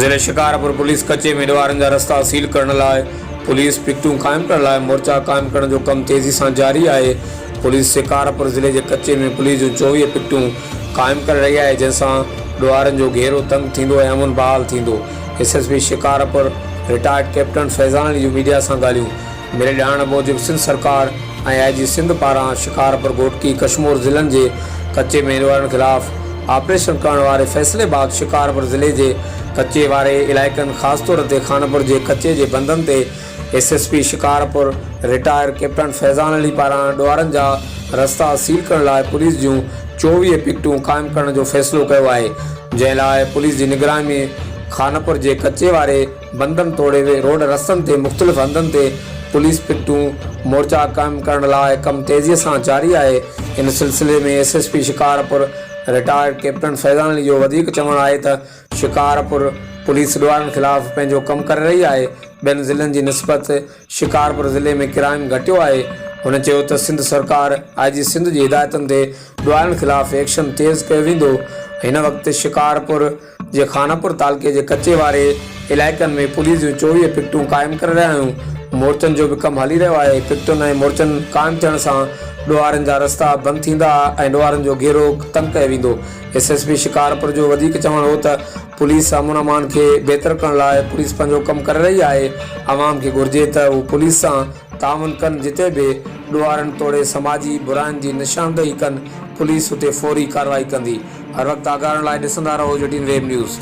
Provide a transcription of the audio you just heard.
ज़िले शिकारपुर पुलिस कचे में ॾिवारनि जा रस्ता सील करण लाइ पुलिस पिकटूं क़ाइमु करण लाइ मोर्चा क़ाइमु करण जो कमु तेज़ी सां जारी आहे। पुलिस शिकारपुर ज़िले जे कचे में पुलिस जूं 24 पिकटूं क़ाइमु करे रही आहे, जंहिंसां ॾिवारनि जो घेरो तंग थींदो ऐं अमन बहाल थींदो। SSP Shikarpur retired captain Faizan Ali जूं मीडिया सां ॻाल्हियूं। मिले ॼाण मूजिबि सिंध सरकार ऐं आईजी सिंध पारां शिकारपुर घोटकी कशमोर ज़िलनि जे कचे में ॾिवारनि ख़िलाफ़ ऑपरेशन करण वारे फ़ैसिले बाद शिकारपुर ज़िले जे कचे वारे इलाइक़नि ख़ासि तौर ते खानपुर जे कचे जे बंदनि ते SSP Shikarpur retire captain Faizan Ali पारां ॾिवारनि जा रस्ता सील करण लाइ पुलिस जूं 24 पिकटूं क़ाइमु करण जो फ़ैसिलो कयो आहे, जंहिं लाइ पुलिस जी निगरानी में खानपुर जे कचे वारे बंदनि तोड़े रोड रस्तनि ते मुख़्तलिफ़ हंधनि ते पुलिस पिकटूं मोर्चा क़ाइमु करण लाइ कमु तेज़ीअ सां जारी आहे। इन सिलसिले में SSP Shikarpur retired captain Faizan Ali जो वधीक चवणु आहे त शिकारपुर पुलिस ॾिवारनि ख़िलाफ़ पंहिंजो कमु करे रही आहे। ॿियनि ज़िलनि जी निस्बत शिकारपुर ज़िले में क्राइम घटियो आहे। हुन चयो त सिंध सरकार आईजी सिंध जी हिदायतुनि ते ॾिवारनि ख़िलाफ़ एक्शन तेज़ कयो वेंदो। हिन वक़्तु शिकारपुर जे खानापुर तालुके जे कचे वारे इलाइक़नि में पुलिस जूं 24 पिकटूं क़ाइमु करे रहिया आहियूं। मोर्चनि जो बि कमु हली रहियो आहे। पिकटुनि ऐं मोर्चनि क़ाइमु थियण सां ॾिवारनि जा रस्ता बंदि थींदा ऐं ॾिवारनि जो घेरो तंग कयो वेंदो। एसएसपी शिकारपुर जो वधीक चवणु हो त पुलिस अमन अमान खे बहितर करण लाइ पुलिस पंहिंजो कमु करे रही आहे। आवाम खे घुर्जे त हू पुलिस सां ताउन कनि, जिते बि ॾिवारनि तोड़े समाजी बुराइनि जी निशानदेही कनि, पुलिस उते फौरी कार्रवाई कंदी। हर वक़्तु आगाहण लाइ ॾिसंदा रहो JTN वेब न्यूज़।